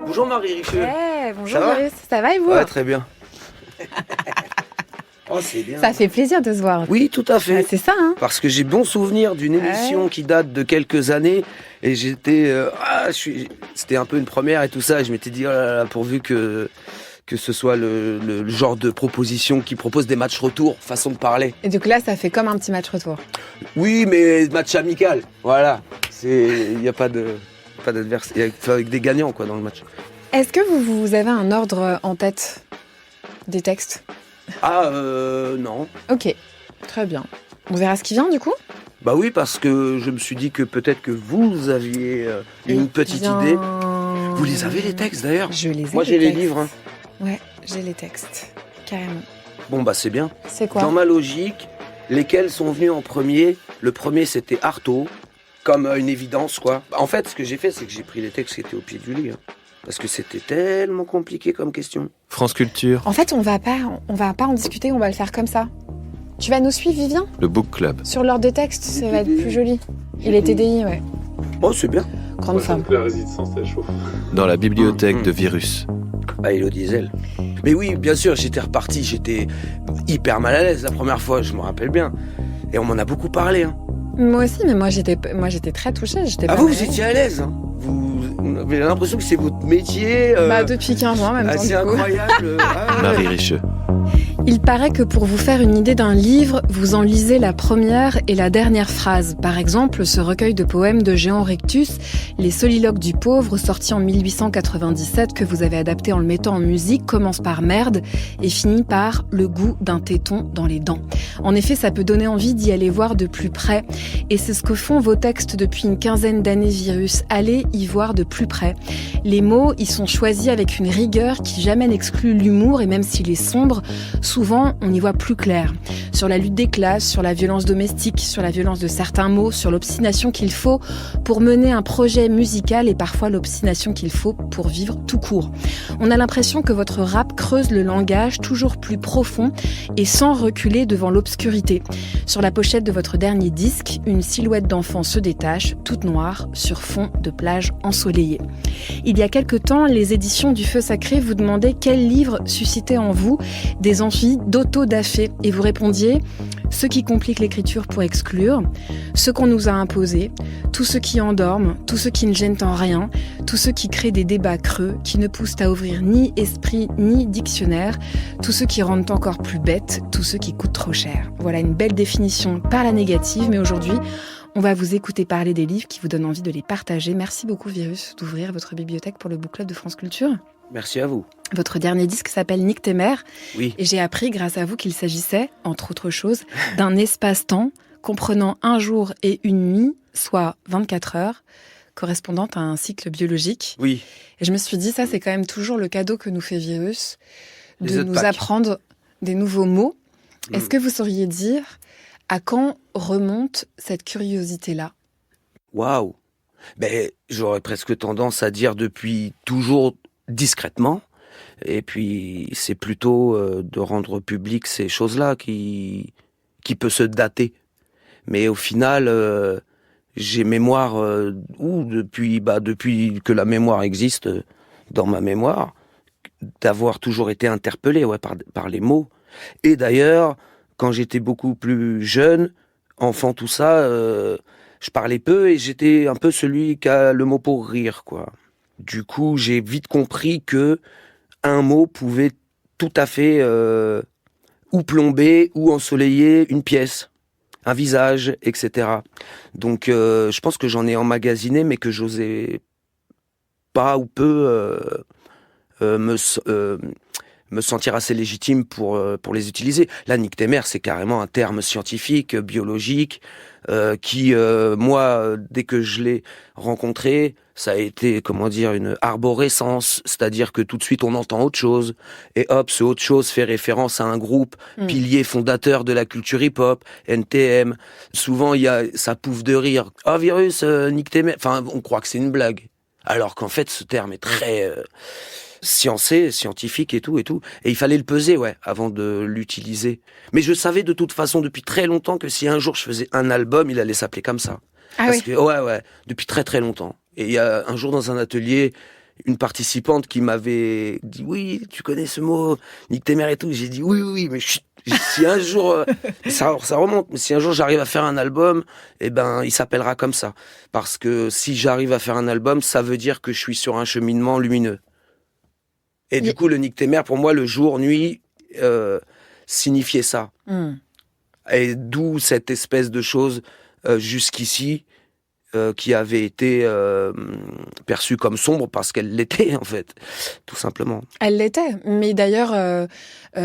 Bonjour Marie Richeux. Bonjour Virus, ça va et vous? Ouais, très bien. Oh, c'est bien. Ça fait plaisir de se voir. Oui, tout à fait. C'est ça, hein? Parce que j'ai bon souvenir d'une émission qui date de quelques années et j'étais... C'était un peu une première et tout ça et je m'étais dit, oh là là, pourvu que ce soit le genre de proposition qui propose des matchs retour, façon de parler. Et du coup là, ça fait comme un petit match retour. Oui, mais match amical, voilà. Il n'y a pas d'adversaire, avec des gagnants quoi, dans le match. Est-ce que vous avez un ordre en tête des textes? Non. Ok, très bien. On verra ce qui vient du coup? Bah oui, parce que je me suis dit que peut-être que vous aviez une petite idée. Vous les avez les textes d'ailleurs? Je les ai. Moi j'ai les livres. Hein. Ouais, j'ai les textes, carrément. Bon bah c'est bien. C'est quoi? Dans ma logique, lesquels sont venus en premier? Le premier c'était Artaud, comme une évidence quoi. En fait, ce que j'ai fait, c'est que j'ai pris les textes qui étaient au pied du lit. Hein, parce que c'était tellement compliqué comme question. France Culture. En fait, on va pas en discuter, on va le faire comme ça. Tu vas nous suivre, Vivien? Le Book Club. Sur l'ordre des textes, ça va être plus joli. Il est TDI, ouais. Oh, c'est bien. Grande femme. La résistance, elle chauffe. Dans la bibliothèque de Virus. Ah, Hello Diesel. Mais oui, bien sûr, j'étais reparti, j'étais hyper mal à l'aise la première fois, je me rappelle bien. Et on m'en a beaucoup parlé. Hein. Moi aussi, mais moi j'étais très touchée. Vous étiez à l'aise. Hein. Vous avez l'impression que c'est votre métier. Depuis 15 ans, en même temps. C'est incroyable. Marie Richeux. Il paraît que pour vous faire une idée d'un livre, vous en lisez la première et la dernière phrase. Par exemple, ce recueil de poèmes de Jehan Rectus, Les Soliloques du pauvre, sorti en 1897, que vous avez adapté en le mettant en musique, commence par merde et finit par le goût d'un téton dans les dents. En effet, ça peut donner envie d'y aller voir de plus près. Et c'est ce que font vos textes depuis une quinzaine d'années, Virus. Allez y voir de plus près. Les mots y sont choisis avec une rigueur qui jamais n'exclut l'humour, et même s'il est sombre, souvent, on y voit plus clair. Sur la lutte des classes, sur la violence domestique, sur la violence de certains mots, sur l'obstination qu'il faut pour mener un projet musical et parfois l'obstination qu'il faut pour vivre tout court. On a l'impression que votre rap creuse le langage toujours plus profond et sans reculer devant l'obscurité. Sur la pochette de votre dernier disque, une silhouette d'enfant se détache, toute noire, sur fond de plage ensoleillée. Il y a quelque temps, les éditions du Feu Sacré vous demandaient quel livre suscitait en vous des envies d'auto-dafé. Et vous répondiez « ce qui complique l'écriture pour exclure, ce qu'on nous a imposé, tous ceux qui endorment, tous ceux qui ne gênent en rien, tous ceux qui créent des débats creux, qui ne poussent à ouvrir ni esprit ni dictionnaire, tous ceux qui rendent encore plus bêtes, tous ceux qui coûtent trop cher. » Voilà une belle définition par la négative, mais aujourd'hui, on va vous écouter parler des livres qui vous donnent envie de les partager. Merci beaucoup, Virus, d'ouvrir votre bibliothèque pour le Book Club de France Culture. Merci à vous. Votre dernier disque s'appelle Nique tes mères. Oui. Et j'ai appris, grâce à vous, qu'il s'agissait, entre autres choses, d'un espace-temps comprenant un jour et une nuit, soit 24 heures, correspondant à un cycle biologique. Oui. Et je me suis dit, ça, c'est quand même toujours le cadeau que nous fait Virus, Les de œufs de nous Pâques. apprendre des nouveaux mots. Est-ce que vous sauriez dire à quand remonte cette curiosité-là? Waouh. Ben, j'aurais presque tendance à dire depuis toujours discrètement. Et puis, c'est plutôt de rendre public ces choses-là qui peut se dater. Mais au final, j'ai mémoire, depuis que la mémoire existe dans ma mémoire, d'avoir toujours été interpellé par les mots. Et d'ailleurs, quand j'étais beaucoup plus jeune, enfant, tout ça, je parlais peu et j'étais un peu celui qui a le mot pour rire, quoi. Du coup, j'ai vite compris que un mot pouvait tout à fait ou plomber ou ensoleiller une pièce, un visage, etc. Donc, je pense que j'en ai emmagasiné, mais que j'osais pas ou peu me sentir assez légitime pour les utiliser. La nique tes mères, c'est carrément un terme scientifique, biologique, qui, moi, dès que je l'ai rencontré, ça a été, une arborescence, c'est-à-dire que tout de suite on entend autre chose, et hop, ce autre chose fait référence à un groupe pilier fondateur de la culture hip-hop, NTM. Souvent, il y a ça pouffe de rire. « Ah, Virus, nique tes mères !» Enfin, on croit que c'est une blague. Alors qu'en fait, ce terme est très sciencé, scientifique et tout. Et il fallait le peser, avant de l'utiliser. Mais je savais de toute façon depuis très longtemps que si un jour je faisais un album, il allait s'appeler comme ça. Ah Parce oui. que, depuis très très longtemps. Et il y a un jour dans un atelier, une participante qui m'avait dit oui, tu connais ce mot, nique tes mères et tout. J'ai dit oui, mais chut, si un jour ça remonte, mais si un jour j'arrive à faire un album, eh ben il s'appellera comme ça, parce que si j'arrive à faire un album, ça veut dire que je suis sur un cheminement lumineux. Et du coup, le nique tes mères, pour moi, le jour, nuit, signifiait ça. Et d'où cette espèce de chose jusqu'ici qui avait été perçue comme sombre parce qu'elle l'était, en fait, tout simplement. Elle l'était, mais d'ailleurs,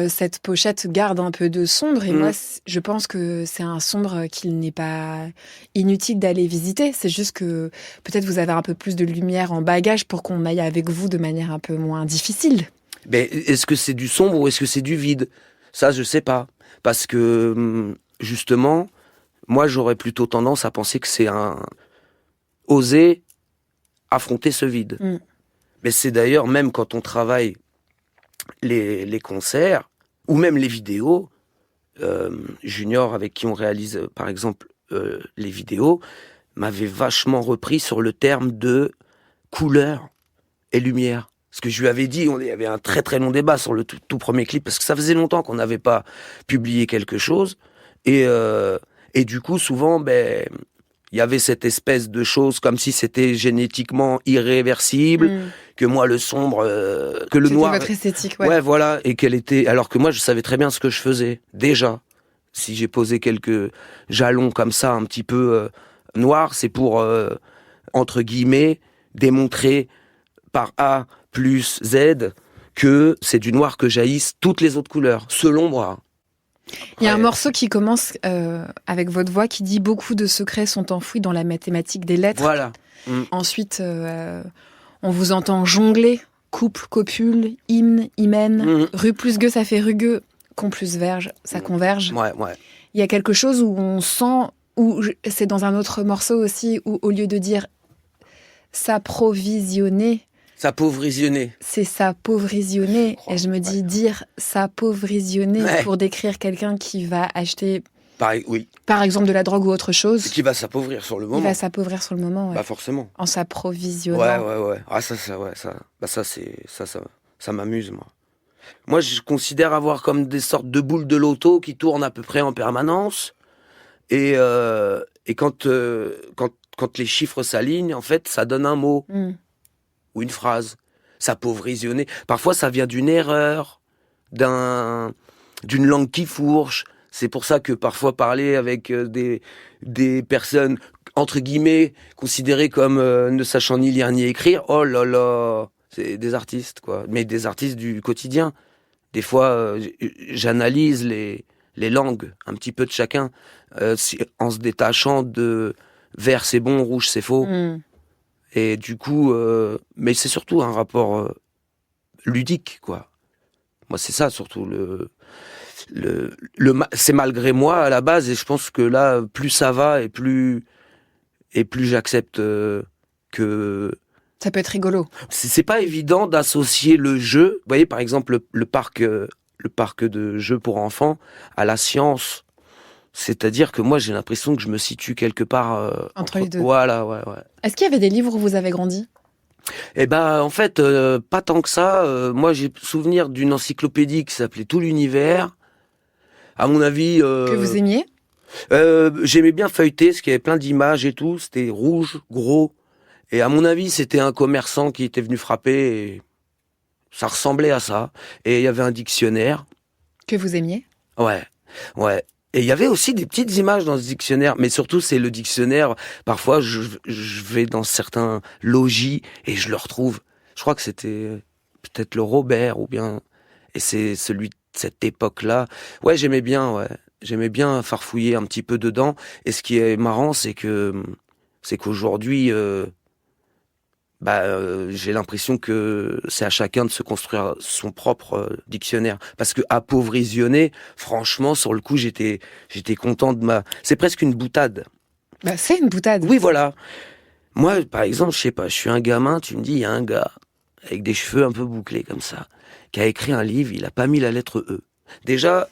cette pochette garde un peu de sombre, et moi, je pense que c'est un sombre qu'il n'est pas inutile d'aller visiter. C'est juste que peut-être vous avez un peu plus de lumière en bagage pour qu'on aille avec vous de manière un peu moins difficile. Mais est-ce que c'est du sombre ou est-ce que c'est du vide ? Ça, je sais pas. Parce que, justement, moi, j'aurais plutôt tendance à penser que c'est oser affronter ce vide. Mais c'est d'ailleurs, même quand on travaille les concerts, ou même les vidéos, Junior, avec qui on réalise, par exemple, les vidéos, m'avait vachement repris sur le terme de couleur et lumière. Parce que je lui avais dit, il y avait un très très long débat sur le tout premier clip, parce que ça faisait longtemps qu'on n'avait pas publié quelque chose. Et du coup, souvent, il y avait cette espèce de chose comme si c'était génétiquement irréversible, que moi, le sombre, que le noir... C'était votre esthétique, ouais. Ouais, voilà, et qu'elle était... Alors que moi, je savais très bien ce que je faisais, déjà. Si j'ai posé quelques jalons comme ça, un petit peu noirs, c'est pour, entre guillemets, démontrer par A plus Z que c'est du noir que jaillissent toutes les autres couleurs, selon moi. Il y a un morceau qui commence avec votre voix qui dit « Beaucoup de secrets sont enfouis dans la mathématique des lettres ». Voilà. Ensuite, on vous entend jongler, couple, copule, hymne, hymen, rue plus gueux, ça fait rugueux, con plus verge, ça converge. Ouais. Il y a quelque chose où on sent, c'est dans un autre morceau aussi, où au lieu de dire « s'approvisionner », S'appauvrisionner. c'est s'appauvrisionner. Et je me dis, dire s'appauvrisionner pour décrire quelqu'un qui va acheter, par exemple, de la drogue ou autre chose. Qui va s'appauvrir sur le moment. Il va s'appauvrir sur le moment, ouais. Bah forcément. En s'approvisionnant. Ouais. Ah ça m'amuse, moi. Moi, je considère avoir comme des sortes de boules de loto qui tournent à peu près en permanence. Et quand les chiffres s'alignent, en fait, ça donne un mot. Ou une phrase, s'appauvrisionner. Parfois, ça vient d'une erreur, d'une langue qui fourche. C'est pour ça que parfois parler avec des personnes, entre guillemets, considérées comme ne sachant ni lire ni écrire, oh là là, c'est des artistes, quoi. Mais des artistes du quotidien. Des fois, j'analyse les langues, un petit peu de chacun, en se détachant de vert c'est bon, rouge c'est faux. Et du coup, mais c'est surtout un rapport ludique, quoi. Moi, c'est ça, surtout. C'est malgré moi, à la base, et je pense que là, plus ça va, et plus j'accepte que... Ça peut être rigolo. C'est pas évident d'associer le jeu, vous voyez, par exemple, le parc de jeux pour enfants, à la science. C'est-à-dire que moi, j'ai l'impression que je me situe quelque part... entre les deux. Voilà, ouais. Est-ce qu'il y avait des livres où vous avez grandi ? Eh ben, en fait, pas tant que ça. Moi, j'ai souvenir d'une encyclopédie qui s'appelait Tout l'univers. À mon avis... que vous aimiez ? J'aimais bien feuilleter, parce qu'il y avait plein d'images et tout. C'était rouge, gros. Et à mon avis, c'était un commerçant qui était venu frapper. Et ça ressemblait à ça. Et il y avait un dictionnaire. Que vous aimiez ? Ouais. Et il y avait aussi des petites images dans ce dictionnaire, mais surtout c'est le dictionnaire, parfois je vais dans certains logis et je le retrouve. Je crois que c'était peut-être le Robert ou bien... Et c'est celui de cette époque-là. Ouais, j'aimais bien farfouiller un petit peu dedans. Et ce qui est marrant, c'est qu'aujourd'hui... j'ai l'impression que c'est à chacun de se construire son propre dictionnaire. Parce que appauvrisionner, franchement, sur le coup, j'étais content de c'est presque une boutade. Bah, c'est une boutade. Oui, voilà. Moi, par exemple, je sais pas, je suis un gamin, tu me dis, il y a un gars avec des cheveux un peu bouclés comme ça, qui a écrit un livre, il a pas mis la lettre E. Déjà,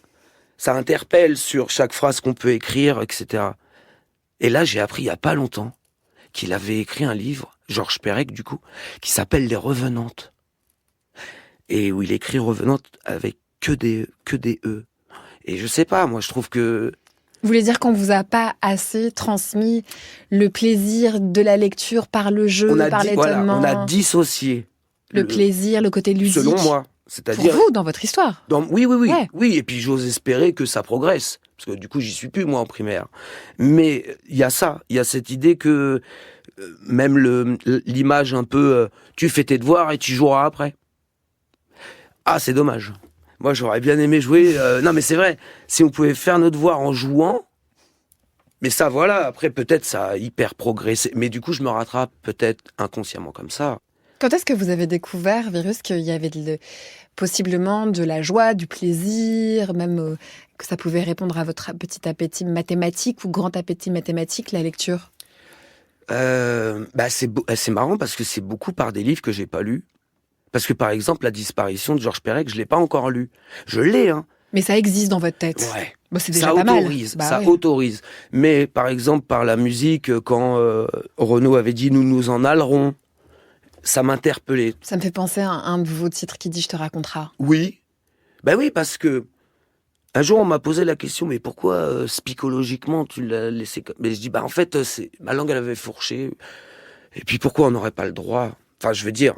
ça interpelle sur chaque phrase qu'on peut écrire, etc. Et là, j'ai appris il y a pas longtemps qu'il avait écrit un livre Georges Perec du coup, qui s'appelle Les Revenantes. Et où il écrit Revenantes avec que des E. Et je sais pas, moi je trouve que... Vous voulez dire qu'on vous a pas assez transmis le plaisir de la lecture par le jeu, par l'étonnement, on a dissocié le plaisir, le côté ludique. Selon moi. C'est-à-dire, pour vous, dans votre histoire. Oui. Ouais. Oui, et puis j'ose espérer que ça progresse. Parce que du coup, j'y suis plus, moi, en primaire. Mais il y a ça. Il y a cette idée que même l'image un peu tu fais tes devoirs et tu joueras après. Ah, c'est dommage. Moi, j'aurais bien aimé jouer. Non, mais c'est vrai. Si on pouvait faire nos devoirs en jouant. Mais ça, voilà. Après, peut-être ça a hyper progressé. Mais du coup, je me rattrape peut-être inconsciemment comme ça. Quand est-ce que vous avez découvert, Virus, qu'il y avait possiblement de la joie, du plaisir, même que ça pouvait répondre à votre petit appétit mathématique ou grand appétit mathématique, la lecture? C'est marrant parce que c'est beaucoup par des livres que j'ai pas lus. Parce que par exemple, La disparition de Georges Perec, je l'ai pas encore lu. Je l'ai, hein. Mais ça existe dans votre tête. Ouais. Bon, c'est déjà pas mal. Ça autorise. Mais par exemple, par la musique, quand Renaud avait dit « Nous nous en allerons », ça m'interpellait. Ça me fait penser à un de vos titres qui dit « Je te raconterai ». Oui. Ben oui, parce que un jour, on m'a posé la question, mais pourquoi psychologiquement tu l'as laissé comme... Mais je dis, en fait, ma langue, elle avait fourché. Et puis pourquoi on n'aurait pas le droit? Enfin, je veux dire,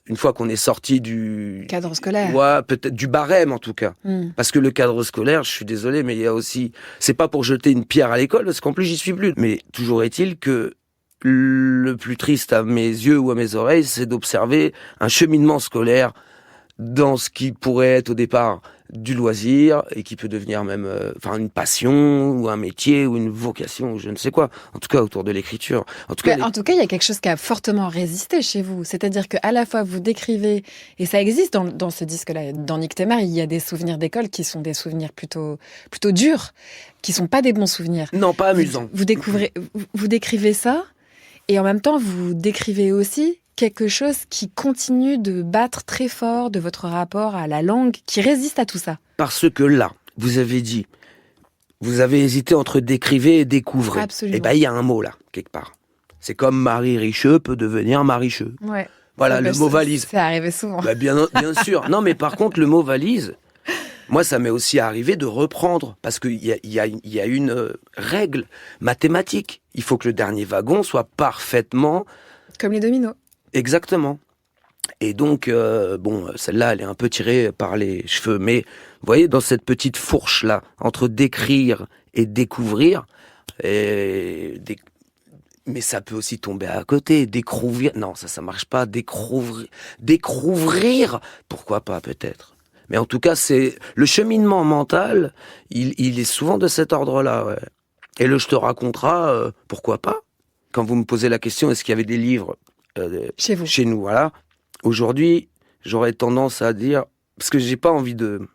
une fois qu'on est sorti du... cadre scolaire. Ouais, peut-être du barème en tout cas. Parce que le cadre scolaire, je suis désolé, mais il y a aussi... C'est pas pour jeter une pierre à l'école, parce qu'en plus, j'y suis plus. Mais toujours est-il que le plus triste à mes yeux ou à mes oreilles, c'est d'observer un cheminement scolaire dans ce qui pourrait être au départ du loisir et qui peut devenir même une passion ou un métier ou une vocation ou je ne sais quoi. En tout cas, autour de l'écriture. En tout cas, il y a quelque chose qui a fortement résisté chez vous. C'est-à-dire qu'à la fois, vous décrivez, et ça existe dans ce disque-là, dans Nyctémer, il y a des souvenirs d'école qui sont des souvenirs plutôt durs, qui sont pas des bons souvenirs. Non, pas amusants. Vous décrivez ça, et en même temps, vous décrivez aussi quelque chose qui continue de battre très fort de votre rapport à la langue, qui résiste à tout ça. Parce que là, vous avez dit, vous avez hésité entre décrivez et découvrez. Absolument. Et il y a un mot là, quelque part. C'est comme Marie Richeux peut devenir Maricheux. Ouais. Voilà, le mot valise. C'est arrivé souvent. Bien sûr. Non, mais par contre, le mot valise, moi, ça m'est aussi arrivé de reprendre. Parce qu'il y a une règle mathématique. Il faut que le dernier wagon soit parfaitement... Comme les dominos. Exactement. Et donc, celle-là, elle est un peu tirée par les cheveux. Mais, vous voyez, dans cette petite fourche-là, entre décrire et découvrir, mais ça peut aussi tomber à côté. Découvrir, non, ça marche pas. Découvrir, pourquoi pas, peut-être. Mais en tout cas, c'est le cheminement mental, il est souvent de cet ordre-là, ouais. Et le je te raconterai, pourquoi pas. Quand vous me posez la question, est-ce qu'il y avait des livres chez vous. Chez nous, voilà. Aujourd'hui, j'aurais tendance à dire, parce que j'ai pas envie de,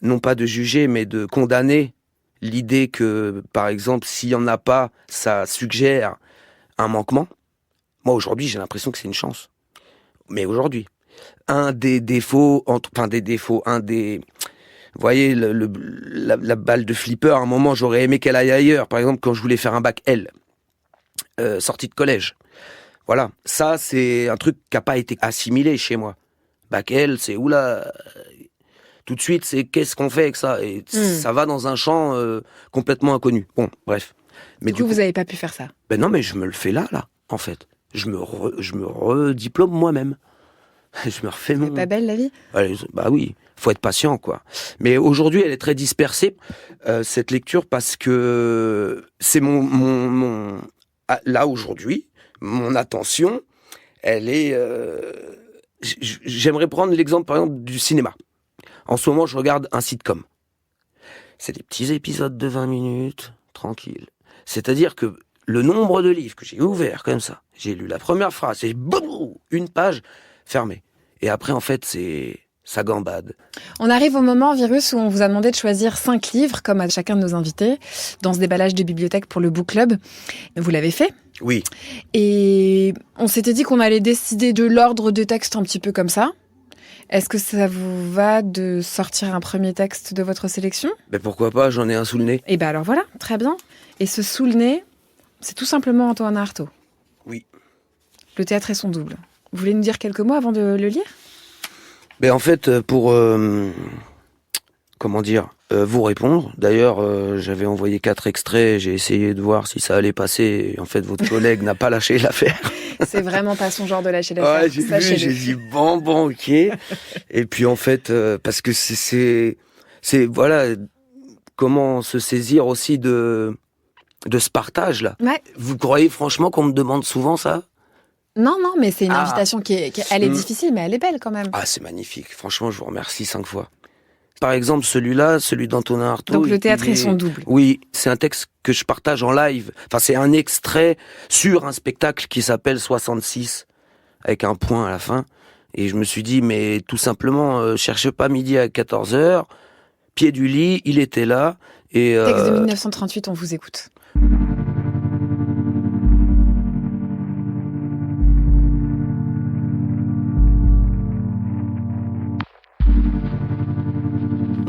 non pas de juger, mais de condamner l'idée que, par exemple, s'il y en a pas, ça suggère un manquement. Moi, aujourd'hui, j'ai l'impression que c'est une chance. Mais aujourd'hui, vous voyez, la balle de flipper, à un moment, j'aurais aimé qu'elle aille ailleurs. Par exemple, quand je voulais faire un bac L, sortie de collège. Voilà, ça c'est un truc qui n'a pas été assimilé chez moi. Bac L, c'est oula, tout de suite c'est qu'est-ce qu'on fait avec ça? Et ça va dans un champ complètement inconnu. Bon, bref. Mais du coup, vous n'avez pas pu faire ça? Ben non, mais je me le fais là, en fait. Je me rediplôme moi-même. Je me refais mon... C'est pas belle la vie? Bah oui, faut être patient, quoi. Mais aujourd'hui, elle est très dispersée, cette lecture, parce que c'est là, aujourd'hui, mon attention, elle est... J'aimerais prendre l'exemple, par exemple, du cinéma. En ce moment, je regarde un sitcom. C'est des petits épisodes de 20 minutes, tranquille. C'est-à-dire que le nombre de livres que j'ai ouverts comme ça, j'ai lu la première phrase, et boum, une page fermée. Et après, en fait, ça gambade. On arrive au moment, Virus, où on vous a demandé de choisir 5 livres, comme à chacun de nos invités, dans ce déballage de bibliothèque pour le book club. Vous l'avez fait? Oui. Et on s'était dit qu'on allait décider de l'ordre des textes un petit peu comme ça. Est-ce que ça vous va de sortir un premier texte de votre sélection? Ben pourquoi pas, j'en ai un sous le nez. Et ben alors voilà, très bien. Et ce sous le nez, c'est tout simplement Antoine Artaud. Le théâtre et son double. Vous voulez nous dire quelques mots avant de le lire ? Mais en fait, pour vous répondre. D'ailleurs, j'avais envoyé 4 extraits, j'ai essayé de voir si ça allait passer. Et en fait, votre collègue n'a pas lâché l'affaire. C'est vraiment pas son genre de lâcher l'affaire. Ouais, j'ai dit bon, ok. Et puis en fait, parce que c'est voilà, comment se saisir aussi de ce partage-là. Ouais. Vous croyez franchement qu'on me demande souvent ça ? Non, mais c'est une invitation elle est difficile, mais elle est belle quand même. Ah, c'est magnifique. Franchement, je vous remercie 5 fois. Par exemple, celui d'Antonin Artaud. Donc le théâtre et son double. Oui, c'est un texte que je partage en live. Enfin, c'est un extrait sur un spectacle qui s'appelle 66, avec un point à la fin. Et je me suis dit, mais tout simplement, cherche pas midi à 14h, pied du lit, il était là. Et, texte de 1938, on vous écoute.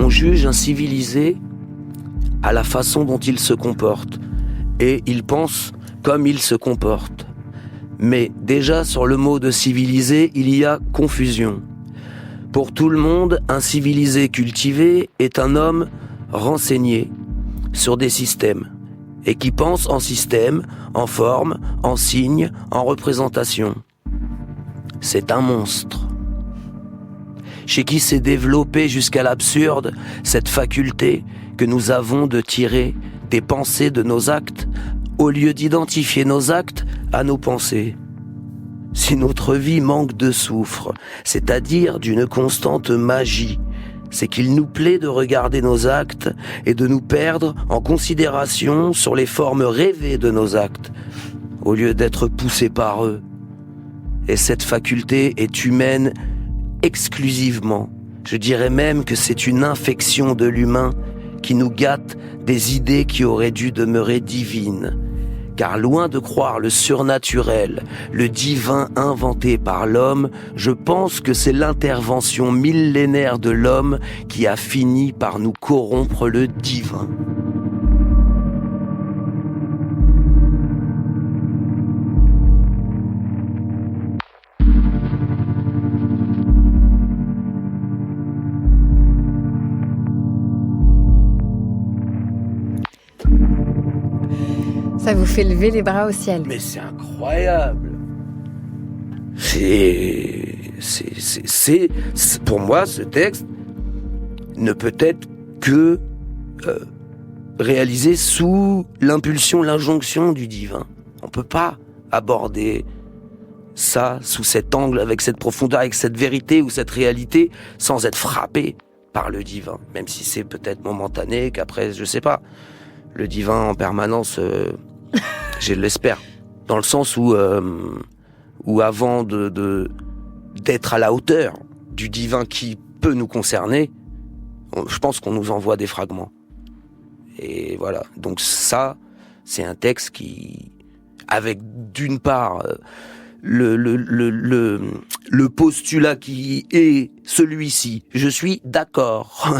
On juge un civilisé à la façon dont il se comporte, et il pense comme il se comporte. Mais déjà sur le mot de civilisé, il y a confusion. Pour tout le monde, un civilisé cultivé est un homme renseigné sur des systèmes, et qui pense en système, en forme, en signe, en représentation. C'est un monstre. Chez qui s'est développée jusqu'à l'absurde cette faculté que nous avons de tirer des pensées de nos actes, au lieu d'identifier nos actes à nos pensées. Si notre vie manque de soufre, c'est-à-dire d'une constante magie, c'est qu'il nous plaît de regarder nos actes et de nous perdre en considération sur les formes rêvées de nos actes, au lieu d'être poussés par eux. Et cette faculté est humaine exclusivement. Je dirais même que c'est une infection de l'humain qui nous gâte des idées qui auraient dû demeurer divines. Car loin de croire le surnaturel, le divin inventé par l'homme, je pense que c'est l'intervention millénaire de l'homme qui a fini par nous corrompre le divin. Ça vous fait lever les bras au ciel. Mais c'est incroyable. C'est pour moi, ce texte ne peut être que réalisé sous l'impulsion, l'injonction du divin. On peut pas aborder ça sous cet angle, avec cette profondeur, avec cette vérité ou cette réalité, sans être frappé par le divin. Même si c'est peut-être momentané, qu'après, je sais pas, le divin en permanence... je l'espère, dans le sens où avant d'être à la hauteur du divin qui peut nous concerner, je pense qu'on nous envoie des fragments. Et voilà, donc ça, c'est un texte qui, avec d'une part le postulat qui est celui-ci, je suis d'accord,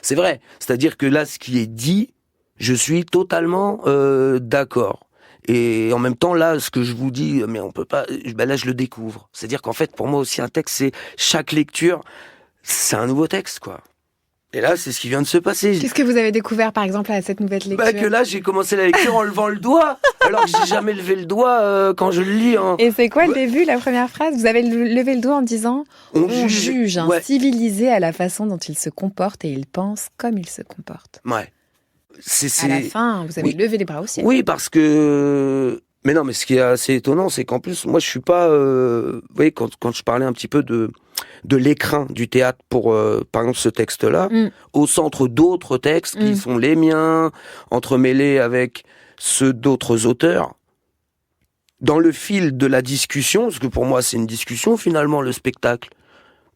c'est vrai, c'est-à-dire que là, ce qui est dit, je suis totalement d'accord. Et en même temps, là, ce que je vous dis, mais on peut pas... Ben là, je le découvre. C'est-à-dire qu'en fait, pour moi aussi, un texte, c'est... Chaque lecture, c'est un nouveau texte, quoi. Et là, c'est ce qui vient de se passer. Qu'est-ce que vous avez découvert, par exemple, à cette nouvelle lecture ? Que là, j'ai commencé la lecture en levant le doigt, alors que j'ai jamais levé le doigt quand je le lis. Hein. Et c'est quoi le début, la première phrase ? Vous avez levé le doigt en disant « On juge un civilisé à la façon dont il se comporte et il pense comme il se comporte. » Ouais. À la fin, vous avez levé les bras au ciel. Oui, parce que... Mais non, mais ce qui est assez étonnant, c'est qu'en plus, moi, je suis pas... Vous voyez, quand je parlais un petit peu de l'écrin du théâtre pour, par exemple, ce texte-là, au centre d'autres textes qui sont les miens, entremêlés avec ceux d'autres auteurs, dans le fil de la discussion, parce que pour moi, c'est une discussion, finalement, le spectacle,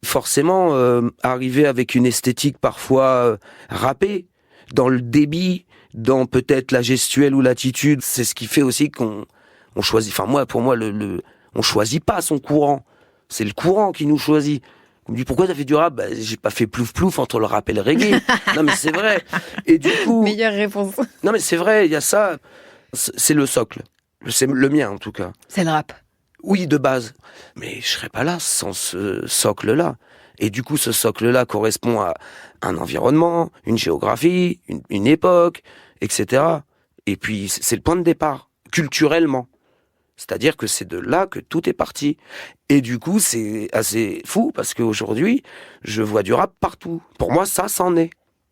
forcément, arriver avec une esthétique parfois râpée, dans le débit, dans peut-être la gestuelle ou l'attitude, c'est ce qui fait aussi qu'on choisit. Enfin, pour moi, on choisit pas son courant. C'est le courant qui nous choisit. On me dit, pourquoi t'as fait du rap ? J'ai pas fait plouf-plouf entre le rap et le reggae. Non, mais c'est vrai. Et du coup... Meilleure réponse. Non, mais c'est vrai, il y a ça. C'est le socle. C'est le mien, en tout cas. C'est le rap. Oui, de base. Mais je serais pas là sans ce socle-là. Et du coup, ce socle-là correspond à un environnement, une géographie, une époque, etc. Et puis, c'est le point de départ, culturellement. C'est-à-dire que c'est de là que tout est parti. Et du coup, c'est assez fou parce qu'aujourd'hui, je vois du rap partout. Pour moi, ça, c'en est,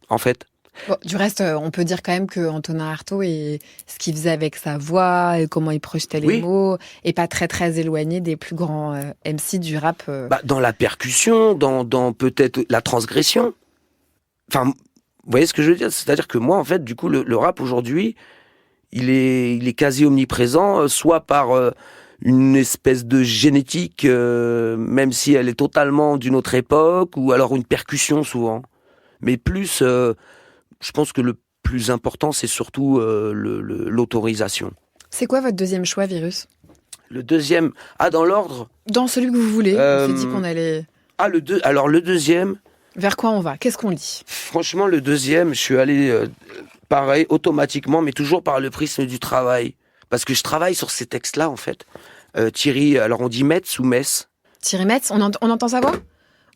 en fait. Bon, du reste, on peut dire quand même que Antonin Artaud et ce qu'il faisait avec sa voix et comment il projetait les Oui. mots est pas très très éloigné des plus grands MC du rap. Dans la percussion, dans peut-être la transgression. Enfin, vous voyez ce que je veux dire? C'est-à-dire que moi, en fait, du coup, le rap aujourd'hui, il est quasi omniprésent, soit par une espèce de génétique, même si elle est totalement d'une autre époque, ou alors une percussion souvent. Mais plus, je pense que le plus important, c'est surtout l'autorisation. C'est quoi votre deuxième choix, Virus? Le deuxième, dans l'ordre. Dans celui que vous voulez. On s'est dit qu'on allait. Alors le deuxième. Vers quoi on va? Qu'est-ce qu'on lit? Franchement, le deuxième, je suis allé pareil, automatiquement, mais toujours par le prisme du travail. Parce que je travaille sur ces textes-là, en fait. Thierry, alors on dit Metz ou Metz? Thierry Metz, on entend sa voix?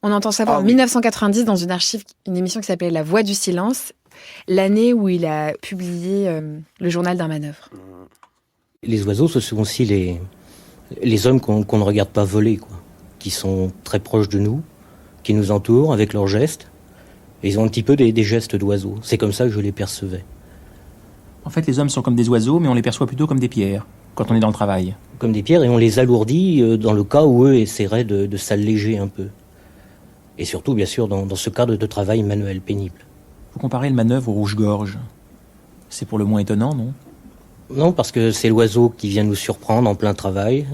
On entend sa voix en 1990 dans une archive, une émission qui s'appelait La Voix du Silence, l'année où il a publié le journal d'un manœuvre. Les oiseaux, ce sont aussi les hommes qu'on ne regarde pas voler, quoi, qui sont très proches de nous, qui nous entourent avec leurs gestes. Et ils ont un petit peu des gestes d'oiseaux. C'est comme ça que je les percevais. En fait, les hommes sont comme des oiseaux, mais on les perçoit plutôt comme des pierres, quand on est dans le travail. Comme des pierres, et on les alourdit dans le cas où eux essaieraient de s'alléger un peu. Et surtout, bien sûr, dans ce cadre de travail manuel pénible. Vous comparez le manœuvre au rouge-gorge. C'est pour le moins étonnant, non? Non, parce que c'est l'oiseau qui vient nous surprendre en plein travail,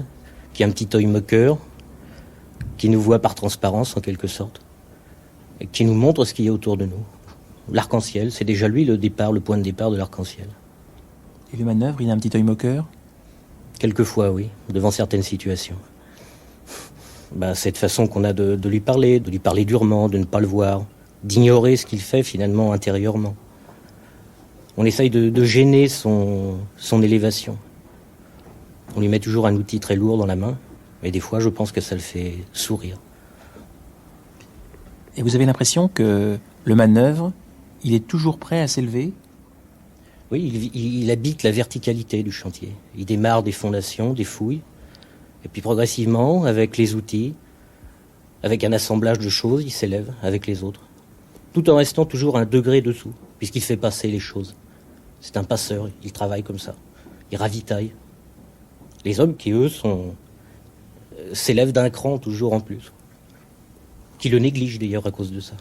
qui a un petit œil moqueur, qui nous voit par transparence en quelque sorte, et qui nous montre ce qu'il y a autour de nous. L'arc-en-ciel, c'est déjà lui le point de départ de l'arc-en-ciel. Et le manœuvre, il a un petit œil moqueur? Quelquefois, oui, devant certaines situations. Cette façon qu'on a de lui parler durement, de ne pas le voir, d'ignorer ce qu'il fait finalement intérieurement. On essaye de gêner son élévation. On lui met toujours un outil très lourd dans la main, mais des fois je pense que ça le fait sourire. Et vous avez l'impression que le manœuvre, il est toujours prêt à s'élever? Oui, il habite la verticalité du chantier. Il démarre des fondations, des fouilles, et puis progressivement, avec les outils, avec un assemblage de choses, il s'élève avec les autres. Tout en restant toujours un degré dessous, puisqu'il fait passer les choses. C'est un passeur, il travaille comme ça. Il ravitaille. Les hommes qui, eux, s'élèvent d'un cran toujours en plus. Qui le négligent d'ailleurs à cause de ça.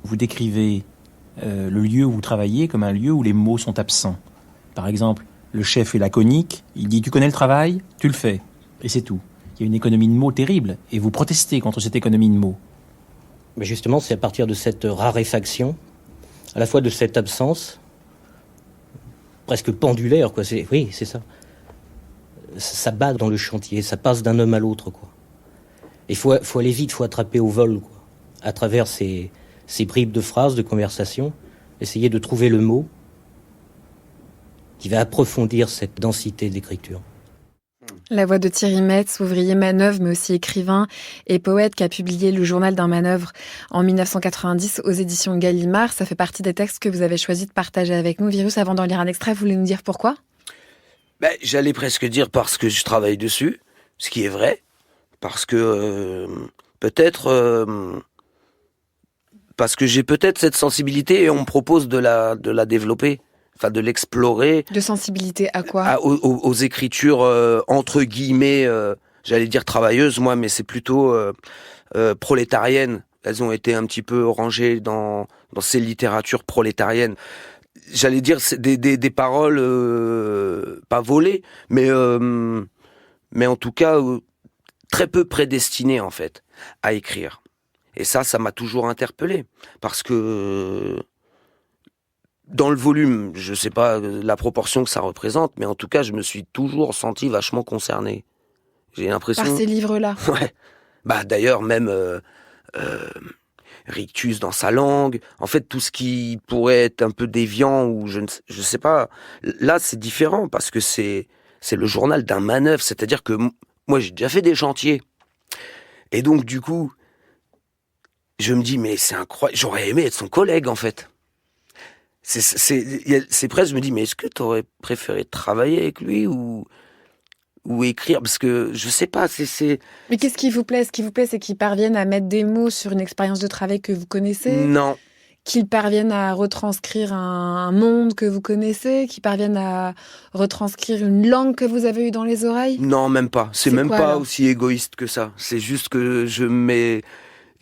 Vous décrivez le lieu où vous travaillez comme un lieu où les mots sont absents. Par exemple, le chef est laconique, il dit « tu connais le travail, tu le fais ». Et c'est tout. Il y a une économie de mots terrible, et vous protestez contre cette économie de mots. Mais justement, c'est à partir de cette raréfaction, à la fois de cette absence, presque pendulaire, quoi. Oui, c'est ça. Ça bat dans le chantier, ça passe d'un homme à l'autre, quoi. Il faut aller vite, il faut attraper au vol, quoi. À travers ces bribes de phrases, de conversation, essayer de trouver le mot qui va approfondir cette densité d'écriture. La voix de Thierry Metz, ouvrier manœuvre, mais aussi écrivain et poète qui a publié le journal d'un manœuvre en 1990 aux éditions Gallimard. Ça fait partie des textes que vous avez choisi de partager avec nous. Virus, avant d'en lire un extrait, vous voulez nous dire pourquoi? J'allais presque dire parce que je travaille dessus, ce qui est vrai. Parce que peut-être... parce que j'ai peut-être cette sensibilité et on me propose de la développer. Enfin, de l'explorer. De sensibilité à quoi? Aux écritures, entre guillemets, j'allais dire travailleuses, moi, mais c'est plutôt prolétariennes. Elles ont été un petit peu rangées dans ces littératures prolétariennes. J'allais dire des paroles, pas volées, mais en tout cas, très peu prédestinées, en fait, à écrire. Et ça m'a toujours interpellé. Parce que... dans le volume, je sais pas la proportion que ça représente, mais en tout cas, je me suis toujours senti vachement concerné. J'ai l'impression... Par ces livres-là. Ouais. D'ailleurs, même rictus dans sa langue, en fait, tout ce qui pourrait être un peu déviant ou je sais pas. Là, c'est différent parce que c'est c'est le journal d'un manœuvre. C'est-à-dire que moi, j'ai déjà fait des chantiers. Et donc, du coup, je me dis, mais c'est incroyable. J'aurais aimé être son collègue, en fait. C'est presque, je me dis, mais est-ce que tu aurais préféré travailler avec lui ou écrire? Parce que, je sais pas, Mais qu'est-ce qui vous plaît? Ce qui vous plaît, c'est qu'il parvienne à mettre des mots sur une expérience de travail que vous connaissez? Non. Qu'ils parviennent à retranscrire un monde que vous connaissez, qu'ils parviennent à retranscrire une langue que vous avez eue dans les oreilles? Non, même pas. C'est même quoi, pas alors aussi égoïste que ça. C'est juste que je mets...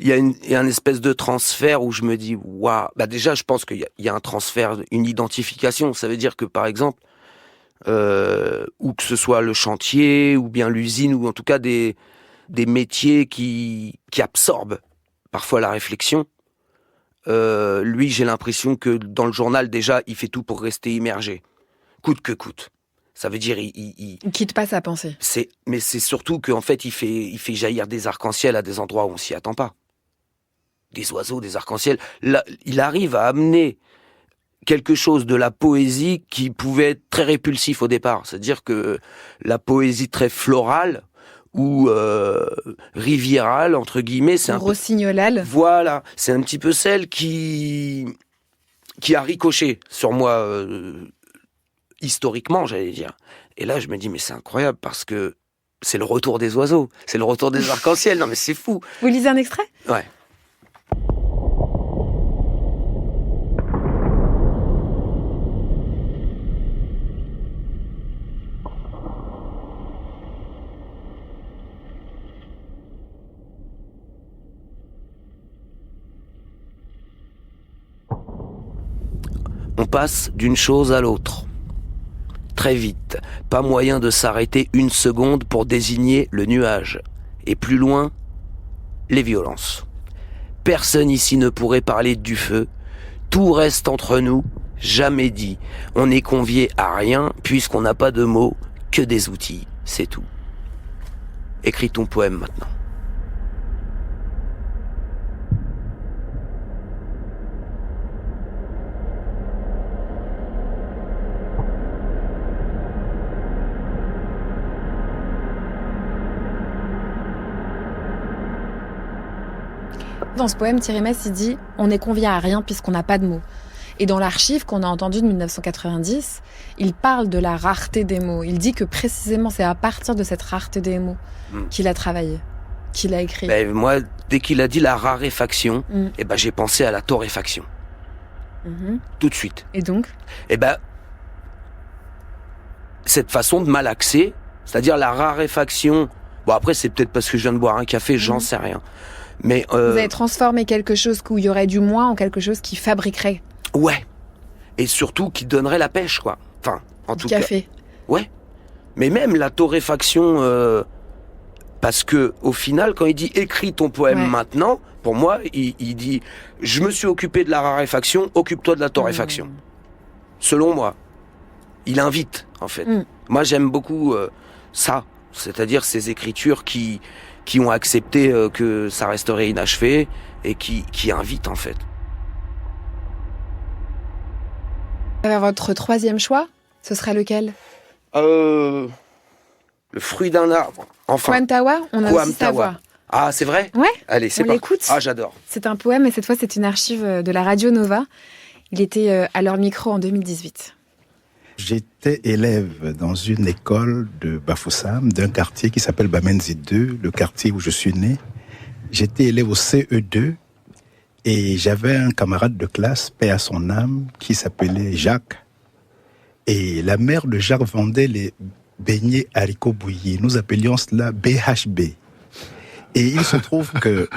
Il y a un espèce de transfert où je me dis, waouh. Bah déjà, je pense qu'il y a un transfert, une identification. Ça veut dire que, par exemple, ou que ce soit le chantier, ou bien l'usine, ou en tout cas des métiers qui absorbent parfois la réflexion. Lui, j'ai l'impression que dans le journal, déjà, il fait tout pour rester immergé, coûte que coûte. Ça veut dire, Il quitte pas sa pensée. mais c'est surtout qu'en fait, il fait jaillir des arcs-en-ciel à des endroits où on s'y attend pas. Des oiseaux, des arcs-en-ciel. Là, il arrive à amener quelque chose de la poésie qui pouvait être très répulsif au départ. C'est-à-dire que la poésie très florale ou rivierale, entre guillemets, c'est un peu... Rossignollale. Voilà, c'est un petit peu celle qui a ricoché sur moi historiquement, j'allais dire. Et là, je me dis, mais c'est incroyable parce que c'est le retour des oiseaux, c'est le retour des arcs-en-ciel. Non, mais c'est fou. Vous lisez un extrait? Ouais. On passe d'une chose à l'autre. Très vite, pas moyen de s'arrêter une seconde pour désigner le nuage. Et plus loin, les violences. Personne ici ne pourrait parler du feu. Tout reste entre nous, jamais dit. On n'est convié à rien puisqu'on n'a pas de mots, que des outils, c'est tout. Écris ton poème maintenant. Dans ce poème, Thierry Mess, il dit « On n'est convié à rien puisqu'on n'a pas de mots ». Et dans l'archive qu'on a entendu de 1990, il parle de la rareté des mots. Il dit que précisément, c'est à partir de cette rareté des mots qu'il a travaillé, qu'il a écrit. Ben, moi, dès qu'il a dit la raréfaction, eh ben, j'ai pensé à la torréfaction. Tout de suite. Et donc? Eh ben, cette façon de malaxer, c'est-à-dire la raréfaction... Bon, après, c'est peut-être parce que je viens de boire un café, j'en sais rien. Mais vous avez transformé quelque chose où il y aurait du moins en quelque chose qui fabriquerait. Ouais. Et surtout qui donnerait la pêche, quoi. Enfin, en tout cas. Du café. Ouais. Mais même la torréfaction, parce que au final, quand il dit écris ton poème maintenant, pour moi, il dit je me suis occupé de la raréfaction, occupe-toi de la torréfaction. Selon moi, il invite en fait. Moi, j'aime beaucoup ça, c'est-à-dire ces écritures qui ont accepté que ça resterait inachevé et qui invitent en fait. Votre troisième choix, ce serait lequel? Le fruit d'un arbre. Enfin. Kuantawa, on a aussi sa voix. Ah, c'est vrai? Ouais. Allez, c'est parti. L'écoute. Ah, j'adore. C'est un poème et cette fois, c'est une archive de la Radio Nova. Il était à leur micro en 2018. J'étais élève dans une école de Bafoussam, d'un quartier qui s'appelle Bamenzi 2, le quartier où je suis né. J'étais élève au CE2 et j'avais un camarade de classe, paix à son âme, qui s'appelait Jacques. Et la mère de Jacques vendait les beignets haricots bouillis. Nous appelions cela BHB. Et il se trouve que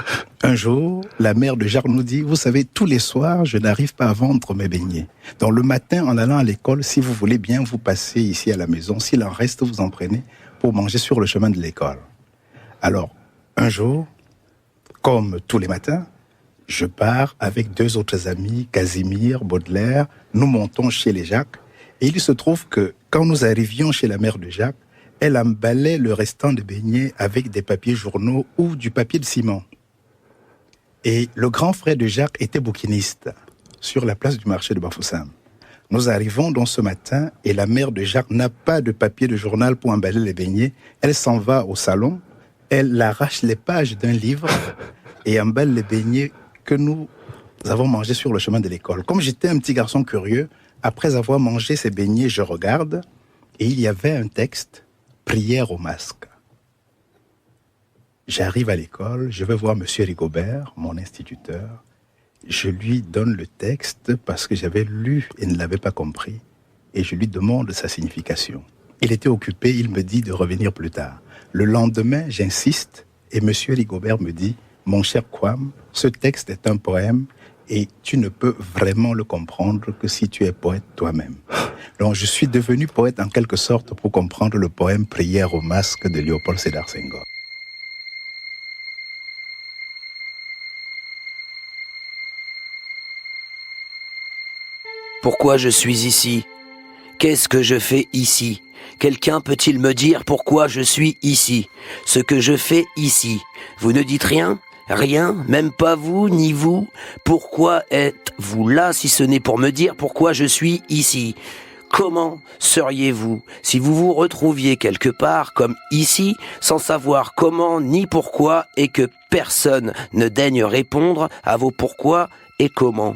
un jour, la mère de Jacques nous dit, vous savez, tous les soirs, je n'arrive pas à vendre mes beignets. Donc le matin, en allant à l'école, si vous voulez bien, vous passez ici à la maison. S'il en reste, vous en prenez pour manger sur le chemin de l'école. Alors, un jour, comme tous les matins, je pars avec deux autres amis, Casimir, Baudelaire. Nous montons chez les Jacques. Et il se trouve que quand nous arrivions chez la mère de Jacques, elle emballait le restant de beignets avec des papiers journaux ou du papier de ciment. Et le grand frère de Jacques était bouquiniste sur la place du marché de Bafoussam. Nous arrivons donc ce matin et la mère de Jacques n'a pas de papier de journal pour emballer les beignets. Elle s'en va au salon, elle arrache les pages d'un livre et emballe les beignets que nous avons mangés sur le chemin de l'école. Comme j'étais un petit garçon curieux, après avoir mangé ces beignets, je regarde et il y avait un texte, prière au masque. J'arrive à l'école, je vais voir Monsieur Rigobert, mon instituteur. Je lui donne le texte parce que j'avais lu et ne l'avais pas compris. Et je lui demande sa signification. Il était occupé, il me dit de revenir plus tard. Le lendemain, j'insiste et Monsieur Rigobert me dit « Mon cher Kwame, ce texte est un poème et tu ne peux vraiment le comprendre que si tu es poète toi-même. » Donc je suis devenu poète en quelque sorte pour comprendre le poème « Prière au masque » de Léopold Sédar Senghor. Pourquoi je suis ici? Qu'est-ce que je fais ici? Quelqu'un peut-il me dire pourquoi je suis ici? Ce que je fais ici? Vous ne dites rien? Rien? Même pas vous, ni vous? Pourquoi êtes-vous là si ce n'est pour me dire pourquoi je suis ici? Comment seriez-vous si vous vous retrouviez quelque part comme ici, sans savoir comment ni pourquoi et que personne ne daigne répondre à vos pourquoi et comment?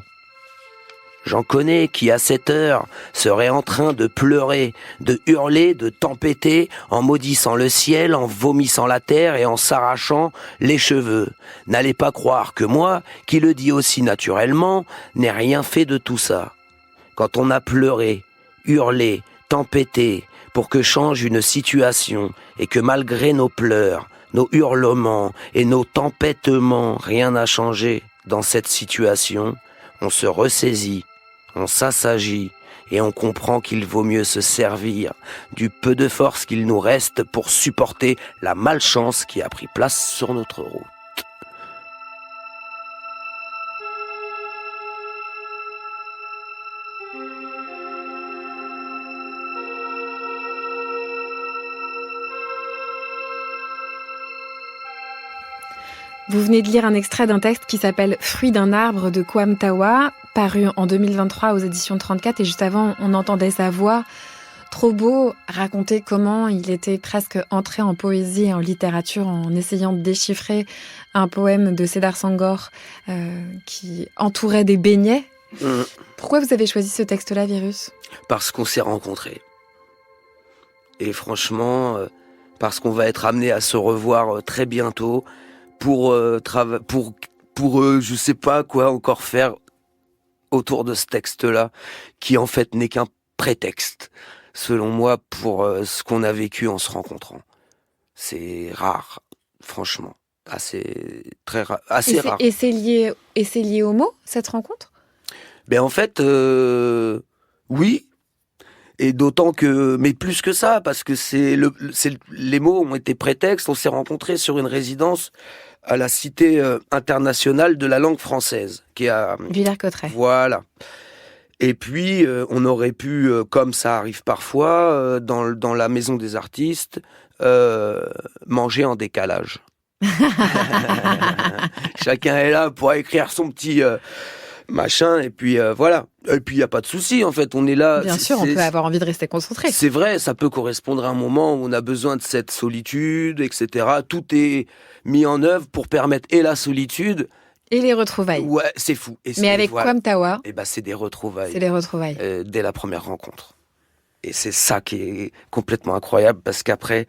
J'en connais qui, à cette heure, seraient en train de pleurer, de hurler, de tempêter, en maudissant le ciel, en vomissant la terre et en s'arrachant les cheveux. N'allez pas croire que moi, qui le dis aussi naturellement, n'ai rien fait de tout ça. Quand on a pleuré, hurlé, tempêté, pour que change une situation, et que malgré nos pleurs, nos hurlements et nos tempêtements, rien n'a changé dans cette situation, on se ressaisit, on s'assagit et on comprend qu'il vaut mieux se servir du peu de force qu'il nous reste pour supporter la malchance qui a pris place sur notre route. Vous venez de lire un extrait d'un texte qui s'appelle « Fruit d'un arbre » de Kwame Tawa, paru en 2023 aux éditions 34. Et juste avant, on entendait sa voix. Trop beau, raconter comment il était presque entré en poésie et en littérature en essayant de déchiffrer un poème de Sédar Senghor qui entourait des beignets. Pourquoi vous avez choisi ce texte-là, Virus? Parce qu'on s'est rencontrés. Et franchement, parce qu'on va être amené à se revoir très bientôt pour je sais pas quoi encore faire autour de ce texte-là, qui en fait n'est qu'un prétexte, selon moi, pour ce qu'on a vécu en se rencontrant. C'est rare, franchement, très rare, assez rare. Et c'est lié au mot, cette rencontre? Ben en fait, oui. Et d'autant que, mais plus que ça, parce que les mots ont été prétextes. On s'est rencontrés sur une résidence à la Cité internationale de la langue française, qui est à Villers-Cotterêts. Voilà. Et puis, on aurait pu, comme ça arrive parfois, dans la maison des artistes, manger en décalage. Chacun est là pour écrire son petit machin, et puis voilà. Et puis il y a pas de souci, en fait, on est là. Bien sûr, on peut avoir envie de rester concentré. C'est vrai, ça peut correspondre à un moment où on a besoin de cette solitude, etc. Tout est mis en œuvre pour permettre et la solitude et les retrouvailles. Ouais, c'est fou. Mais avec Kwame Tawa, c'est des retrouvailles. C'est des retrouvailles. Dès la première rencontre. Et c'est ça qui est complètement incroyable, parce qu'après,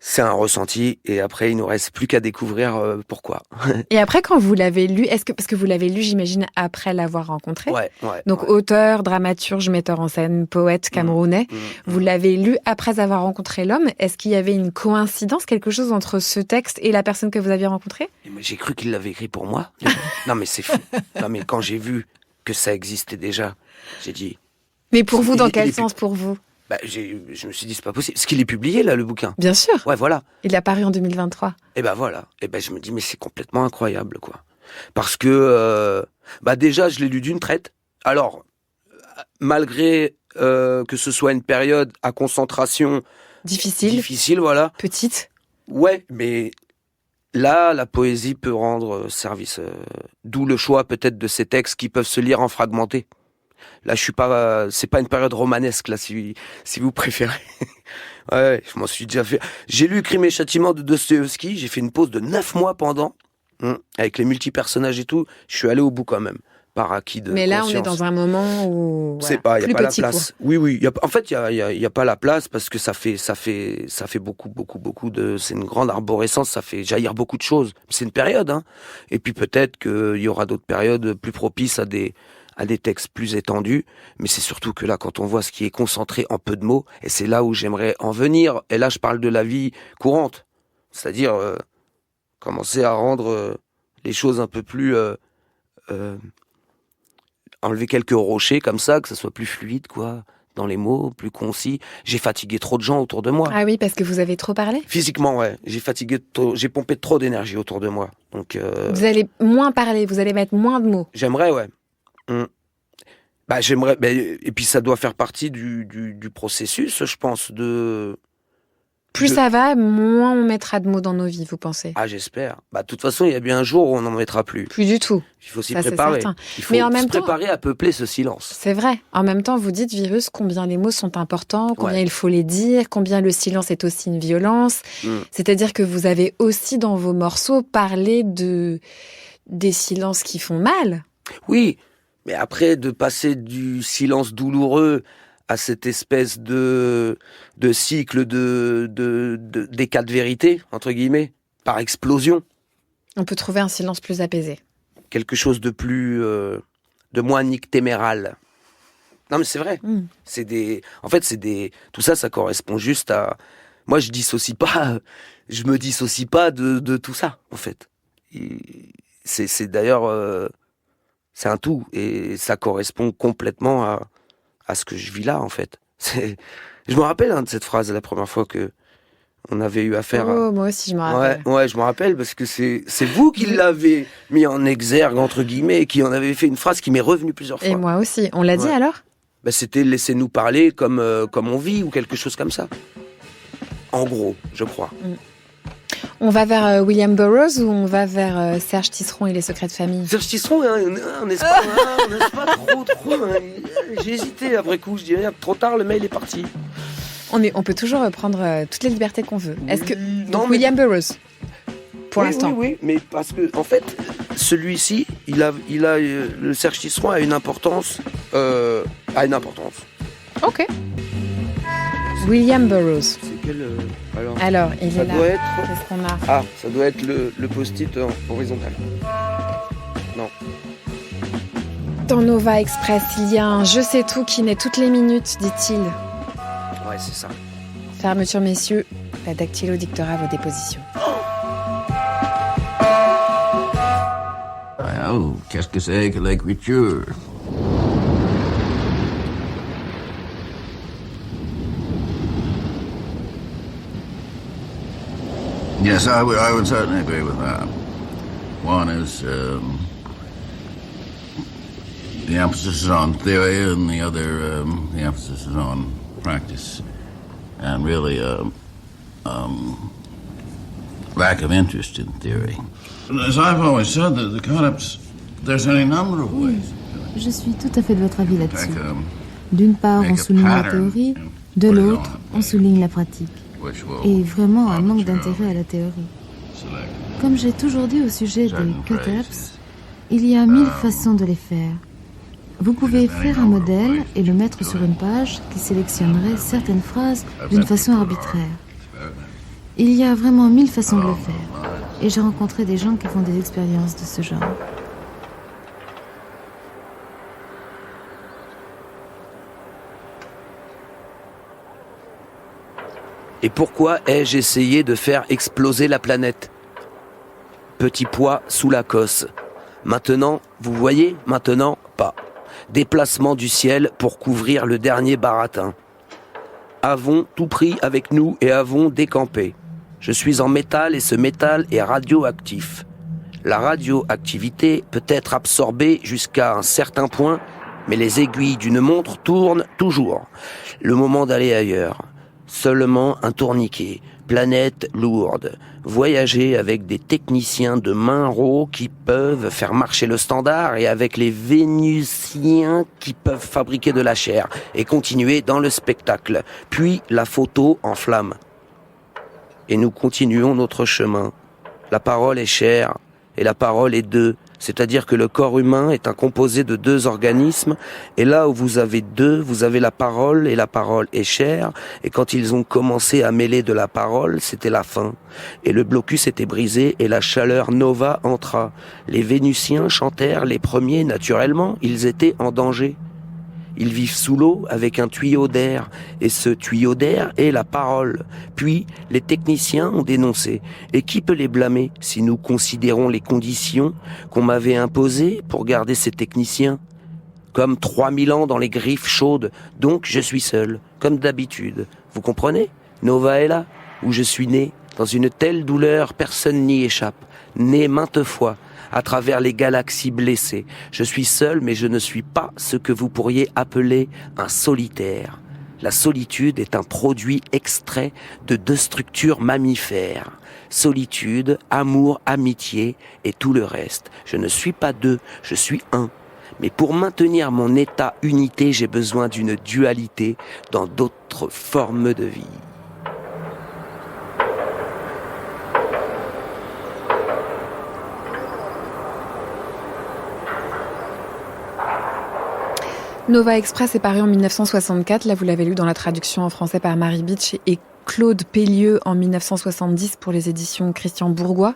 c'est un ressenti, et après, il nous reste plus qu'à découvrir pourquoi. Et après, quand vous l'avez lu, parce que vous l'avez lu, j'imagine, après l'avoir rencontré. Ouais. Donc, auteur, dramaturge, metteur en scène, poète camerounais. Vous l'avez lu après avoir rencontré l'homme. Est-ce qu'il y avait une coïncidence, quelque chose entre ce texte et la personne que vous aviez rencontrée? J'ai cru qu'il l'avait écrit pour moi. Non, mais c'est fou. Non, mais quand j'ai vu que ça existait déjà, j'ai dit... Mais pour vous, dans quel sens pour vous? Je me suis dit, c'est pas possible. Est-ce qu'il est publié, là, le bouquin? Bien sûr. Ouais, voilà. Il est apparu en 2023. Et voilà. Et je me dis, mais c'est complètement incroyable, quoi. Parce que, déjà, je l'ai lu d'une traite. Alors, malgré que ce soit une période à concentration... Difficile, voilà. Petite. Ouais, mais là, la poésie peut rendre service. D'où le choix, peut-être, de ces textes qui peuvent se lire en fragmenté. Là, je suis pas. C'est pas une période romanesque là, si vous préférez. Ouais, je m'en suis déjà fait. J'ai lu Crime et Châtiment de Dostoïevski. J'ai fait une pause de 9 mois pendant, avec les multi-personnages et tout. Je suis allé au bout quand même. Par acquis de Mais là, conscience. on est dans un moment où C'est pas, il y a pas la petit, place. quoi. Oui, en fait, il y a pas la place parce que ça fait beaucoup de. C'est une grande arborescence, ça fait jaillir beaucoup de choses. C'est une période, hein. Et puis peut-être qu'il y aura d'autres périodes plus propices à des textes plus étendus. Mais c'est surtout que là, quand on voit ce qui est concentré en peu de mots, et c'est là où j'aimerais en venir. Et là, je parle de la vie courante, c'est-à-dire commencer à rendre les choses un peu plus enlever quelques rochers comme ça, que ça soit plus fluide, quoi, dans les mots, plus concis. J'ai fatigué trop de gens autour de moi. Ah oui, parce que vous avez trop parlé. Physiquement, ouais. J'ai pompé trop d'énergie autour de moi. Donc, Vous allez moins parler, vous allez mettre moins de mots. j'aimerais, ouais. Bah, j'aimerais, et puis ça doit faire partie du processus, je pense, Plus ça va, moins on mettra de mots dans nos vies, vous pensez? Ah, j'espère. Bah, de toute façon, il y a bien un jour où on n'en mettra plus. Plus du tout. Il faut s'y Ça, c'est préparer. certain. Il faut Mais en même se temps- préparer à peupler ce silence. C'est vrai. En même temps, vous dites, Virus, combien les mots sont importants, combien Ouais. il faut les dire, combien le silence est aussi une violence. C'est-à-dire que vous avez aussi dans vos morceaux parlé des silences qui font mal. Oui, mais après, de passer du silence douloureux à cette espèce de cycle des quatre vérités, entre guillemets, par explosion, On peut trouver un silence plus apaisé. quelque chose de plus, de moins nictéméral. Non, mais c'est vrai. Tout ça, ça correspond juste à. Moi, je me dissocie pas de tout ça, en fait. C'est d'ailleurs, c'est un tout, et ça correspond complètement à ce que je vis là, en fait. Je me rappelle de cette phrase la première fois que on avait eu affaire à. Oh, moi aussi, je me rappelle. Ouais, je me rappelle parce que c'est vous qui l'avez mis en exergue, entre guillemets, et qui en avez fait une phrase qui m'est revenue plusieurs fois. Et moi aussi. On l'a dit Ouais. alors? Bah, c'était laissez-nous parler comme on vit ou quelque chose comme ça. En gros, je crois. On va vers William Burroughs ou on va vers Serge Tisseron et les secrets de famille? Serge Tisseron, n'est-ce pas trop. J'ai hésité après coup, je dirais trop tard, le mail est parti. On peut toujours prendre toutes les libertés qu'on veut. Est-ce que Non, donc mais- William Burroughs pour l'instant? Oui, mais parce que en fait, celui-ci, le Serge Tisseron a une importance. Ok. William Burroughs. C'est quel Alors, il ça est là. doit être. Qu'est-ce qu'on a? Ah, ça doit être le post-it horizontal. Non. Dans Nova Express, il y a un je sais tout qui naît toutes les minutes, dit-il. Ouais, c'est ça. Fermeture, messieurs. La dactylo dictera vos dépositions. Oh, qu'est-ce que c'est que l'écriture? Yes, I would certainly agree with that. One is the emphasis is on theory, and the other the emphasis is on practice, and really lack of interest in theory. As I've always said, the concepts, there's any number of ways. Je suis tout à fait de votre avis là-dessus. Take D'une part, make on a souligne la pattern théorie, and de put it l'autre, on on souligne la pratique. which will Et vraiment un manque arbitrarily d'intérêt à la théorie. select Comme j'ai toujours dit au sujet des certain cut-ups, phrases. il y a 1000 façons de les faire. Vous pouvez faire un modèle et le mettre sur une page qui sélectionnerait certaines phrases d'une façon arbitraire. Il y a vraiment 1000 façons de le faire. Et j'ai rencontré des gens qui font des expériences de ce genre. Et pourquoi ai-je essayé de faire exploser la planète? Petit pois sous la cosse. Maintenant, vous voyez, maintenant, pas. Déplacement du ciel pour couvrir le dernier baratin. Avons tout pris avec nous et avons décampé. Je suis en métal et ce métal est radioactif. La radioactivité peut être absorbée jusqu'à un certain point, mais les aiguilles d'une montre tournent toujours. Le moment d'aller ailleurs. Seulement un tourniquet, planète lourde. Voyager avec des techniciens de Munro qui peuvent faire marcher le standard et avec les Vénusiens qui peuvent fabriquer de la chair et continuer dans le spectacle. Puis la photo en flamme. Et nous continuons notre chemin. La parole est chair et la parole est deux. C'est-à-dire que le corps humain est un composé de deux organismes, et là où vous avez deux, vous avez la parole, et la parole est chair, et quand ils ont commencé à mêler de la parole, c'était la fin. Et le blocus était brisé, et la chaleur nova entra. Les Vénusiens chantèrent les premiers naturellement, ils étaient en danger. Ils vivent sous l'eau avec un tuyau d'air, et ce tuyau d'air est la parole. Puis, les techniciens ont dénoncé. Et qui peut les blâmer si nous considérons les conditions qu'on m'avait imposées pour garder ces techniciens ? Comme 3000 ans dans les griffes chaudes, donc je suis seul, comme d'habitude. Vous comprenez ? Nova est là, où je suis né, dans une telle douleur, personne n'y échappe. Né maintes fois, à travers les galaxies blessées. Je suis seul, mais je ne suis pas ce que vous pourriez appeler un solitaire. La solitude est un produit extrait de deux structures mammifères. Solitude, amour, amitié et tout le reste. Je ne suis pas deux, je suis un. Mais pour maintenir mon état unité, j'ai besoin d'une dualité dans d'autres formes de vie. Nova Express est paru en 1964, là vous l'avez lu dans la traduction en français par Marie Beach et Claude Pellieu en 1970 pour les éditions Christian Bourgois.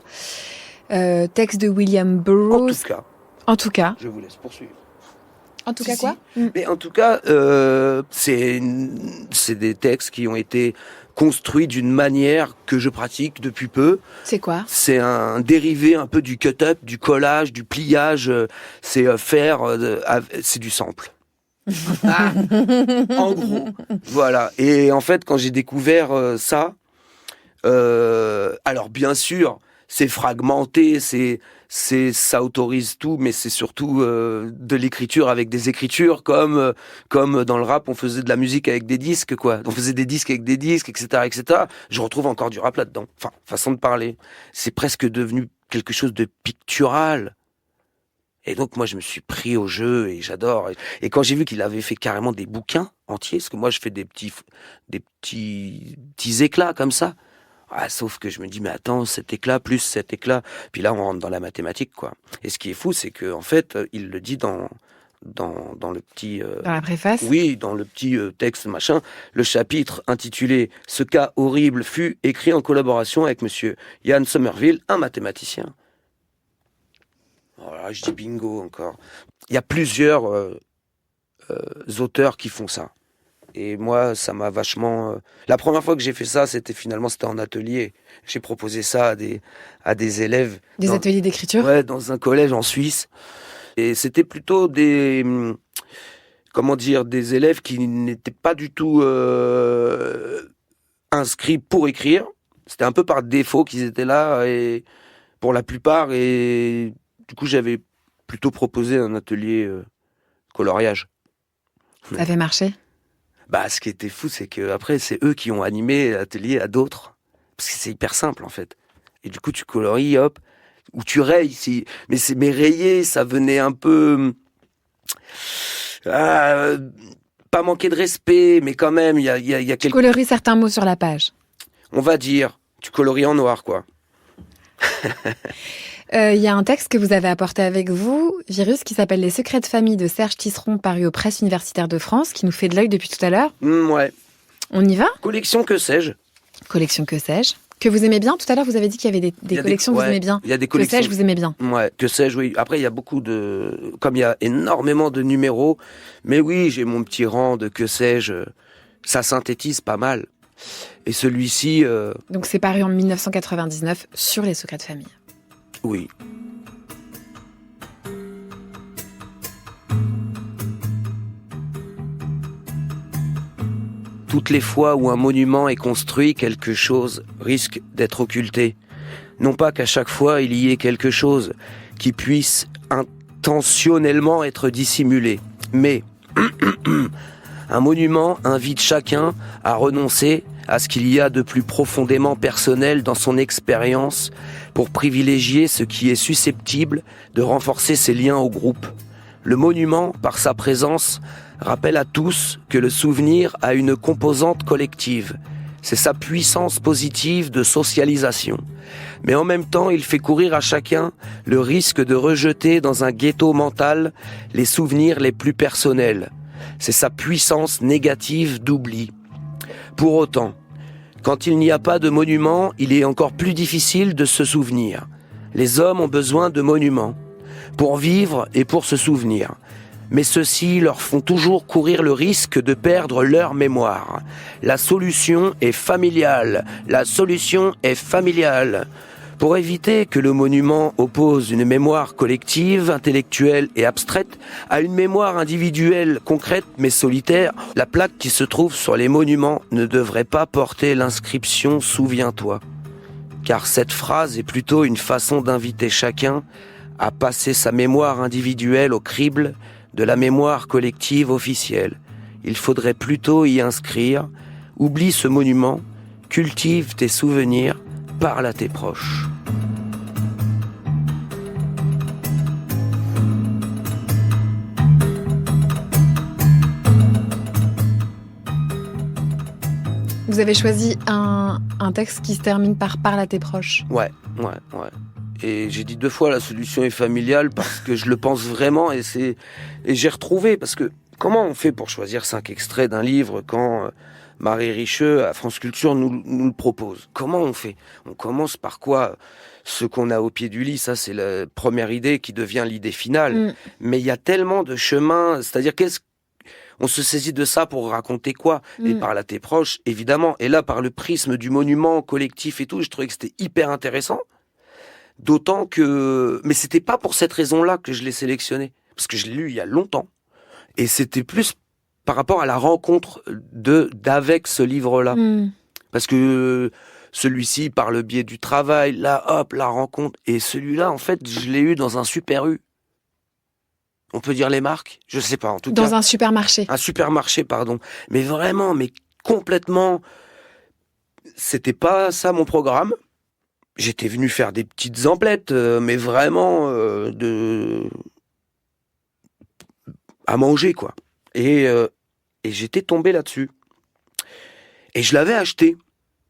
Texte de William Burroughs. En tout cas. Je vous laisse poursuivre. En tout cas quoi ? Mais en tout cas, c'est des textes qui ont été construits d'une manière que je pratique depuis peu. C'est quoi ? C'est un dérivé un peu du cut-up, du collage, du pliage. C'est c'est du sample. En gros, voilà. Et en fait, quand j'ai découvert ça, alors bien sûr, c'est fragmenté, ça autorise tout, mais c'est surtout de l'écriture avec des écritures, comme dans le rap, on faisait de la musique avec des disques, quoi. On faisait des disques avec des disques, etc., etc. Je retrouve encore du rap là-dedans. Enfin, façon de parler. C'est presque devenu quelque chose de pictural. Et donc, moi, je me suis pris au jeu et j'adore. Et quand j'ai vu qu'il avait fait carrément des bouquins entiers, parce que moi, je fais des petits éclats comme ça. Ah, sauf que je me dis, mais attends, cet éclat plus cet éclat. Puis là, on rentre dans la mathématique, quoi. Et ce qui est fou, c'est que, en fait, il le dit dans le petit... dans la préface ? Oui, dans le petit texte, machin. Le chapitre intitulé « Ce cas horrible fut écrit en collaboration avec monsieur Yann Somerville, un mathématicien ». Voilà, je dis bingo encore. Il y a plusieurs auteurs qui font ça. Et moi, ça m'a vachement... La première fois que j'ai fait ça, c'était en atelier. J'ai proposé ça à des élèves. Des ateliers d'écriture ? Ouais, dans un collège en Suisse. Et c'était plutôt des élèves qui n'étaient pas du tout inscrits pour écrire. C'était un peu par défaut qu'ils étaient là, et pour la plupart. Et du coup, j'avais plutôt proposé un atelier coloriage. Ça avait marché ? Bah, ce qui était fou, c'est que après, c'est eux qui ont animé l'atelier à d'autres. Parce que c'est hyper simple, en fait. Et du coup, tu colories, hop, ou tu rayes. Mais rayer, ça venait un peu... pas manquer de respect, mais quand même, il y a Tu quelques... colories certains mots sur la page. On va dire, tu colories en noir, quoi. Il y a un texte que vous avez apporté avec vous, Virus, qui s'appelle « Les secrets de famille » de Serge Tisseron, paru aux Presses universitaires de France, qui nous fait de l'œil depuis tout à l'heure. Ouais. On y va ? Collection Que sais-je ? Collection Que sais-je ? Que vous aimez bien ? Tout à l'heure, vous avez dit qu'il y avait des collections que vous aimez bien. Il y a des collections. Que sais-je, vous aimez bien ? Ouais, Que sais-je, oui. Après, il y a beaucoup de... Comme il y a énormément de numéros, mais oui, j'ai mon petit rang de Que sais-je. Ça synthétise pas mal. Et celui-ci... Donc c'est paru en 1999 sur les secrets de famille. Oui. Toutes les fois où un monument est construit, quelque chose risque d'être occulté. Non pas qu'à chaque fois il y ait quelque chose qui puisse intentionnellement être dissimulé, mais un monument invite chacun à renoncer à ce qu'il y a de plus profondément personnel dans son expérience pour privilégier ce qui est susceptible de renforcer ses liens au groupe. Le monument, par sa présence, rappelle à tous que le souvenir a une composante collective. C'est sa puissance positive de socialisation. Mais en même temps, il fait courir à chacun le risque de rejeter dans un ghetto mental les souvenirs les plus personnels. C'est sa puissance négative d'oubli. Pour autant, quand il n'y a pas de monument, il est encore plus difficile de se souvenir. Les hommes ont besoin de monuments pour vivre et pour se souvenir. Mais ceux-ci leur font toujours courir le risque de perdre leur mémoire. La solution est familiale. La solution est familiale. Pour éviter que le monument oppose une mémoire collective, intellectuelle et abstraite à une mémoire individuelle, concrète mais solitaire, la plaque qui se trouve sur les monuments ne devrait pas porter l'inscription « Souviens-toi ». Car cette phrase est plutôt une façon d'inviter chacun à passer sa mémoire individuelle au crible de la mémoire collective officielle. Il faudrait plutôt y inscrire « Oublie ce monument, cultive tes souvenirs, parle à tes proches ». Vous avez choisi un texte qui se termine par « parle à tes proches ». Ouais. Et j'ai dit 2 fois la solution est familiale parce que je le pense vraiment et j'ai retrouvé, parce que comment on fait pour choisir 5 extraits d'un livre quand Marie Richeux à France Culture nous le propose? Comment on fait? On commence par quoi? Ce qu'on a au pied du lit, ça c'est la première idée qui devient l'idée finale. Mais il y a tellement de chemins, c'est-à-dire on se saisit de ça pour raconter quoi? Et parle à tes proches, évidemment. Et là, par le prisme du monument collectif et tout, je trouvais que c'était hyper intéressant. D'autant que... Mais c'était pas pour cette raison-là que je l'ai sélectionné. Parce que je l'ai lu il y a longtemps. Et c'était plus par rapport à la rencontre d'avec ce livre-là. Parce que celui-ci, par le biais du travail, là, hop, la rencontre. Et celui-là, en fait, je l'ai eu dans un Super U. On peut dire les marques? Je sais pas, en tout cas. Dans un supermarché. Un supermarché, pardon. Mais vraiment, mais complètement... C'était pas ça mon programme. J'étais venu faire des petites emplettes, mais vraiment à manger, quoi. Et j'étais tombé là-dessus. Et je l'avais acheté.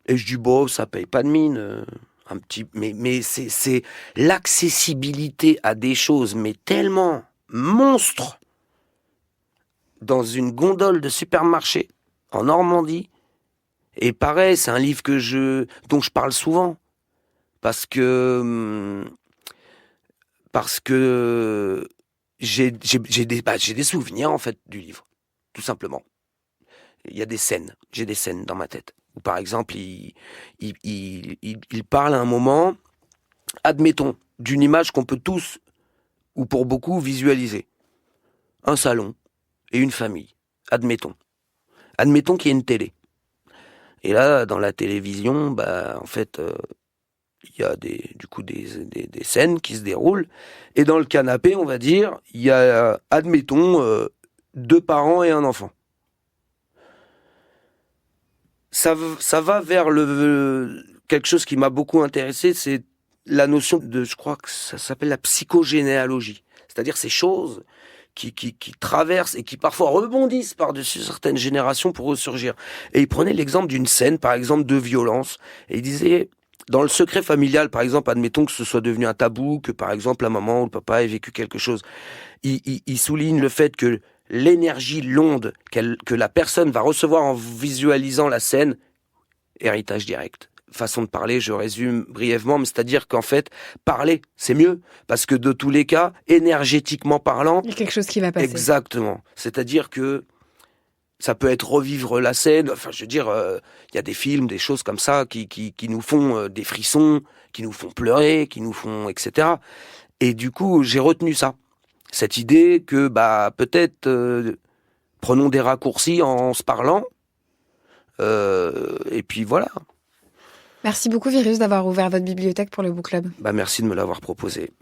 Et je dis, bon, ça paye pas de mine. Un petit... Mais c'est l'accessibilité à des choses, mais tellement monstre, dans une gondole de supermarché en Normandie. Et pareil, c'est un livre dont je parle souvent. Parce que j'ai des souvenirs, en fait, du livre. Tout simplement. Il y a des scènes. J'ai des scènes dans ma tête. Où, par exemple, il parle à un moment, admettons, d'une image qu'on peut tous, ou pour beaucoup, visualiser. Un salon et une famille. Admettons. Admettons qu'il y ait une télé. Et là, dans la télévision, en fait... il y a des scènes qui se déroulent. Et dans le canapé, on va dire, il y a, admettons, 2 parents et un enfant. Ça va vers quelque chose qui m'a beaucoup intéressé, c'est la notion je crois que ça s'appelle la psychogénéalogie. C'est-à-dire ces choses qui traversent et qui parfois rebondissent par-dessus certaines générations pour ressurgir. Et il prenait l'exemple d'une scène, par exemple, de violence. Et il disait... Dans le secret familial, par exemple, admettons que ce soit devenu un tabou, que par exemple la maman ou le papa ait vécu quelque chose. Il souligne le fait que l'énergie, l'onde que la personne va recevoir en visualisant la scène, héritage direct. Façon de parler, je résume brièvement, mais c'est-à-dire qu'en fait, parler, c'est mieux. Parce que de tous les cas, énergétiquement parlant... Il y a quelque chose qui va passer. Exactement. C'est-à-dire que ça peut être revivre la scène. Enfin, je veux dire, il y a des films, des choses comme ça qui nous font des frissons, qui nous font pleurer, qui nous font, etc. Et du coup, j'ai retenu ça. Cette idée que, peut-être, prenons des raccourcis en se parlant. Et puis voilà. Merci beaucoup, Virus, d'avoir ouvert votre bibliothèque pour le Book Club. Merci de me l'avoir proposé.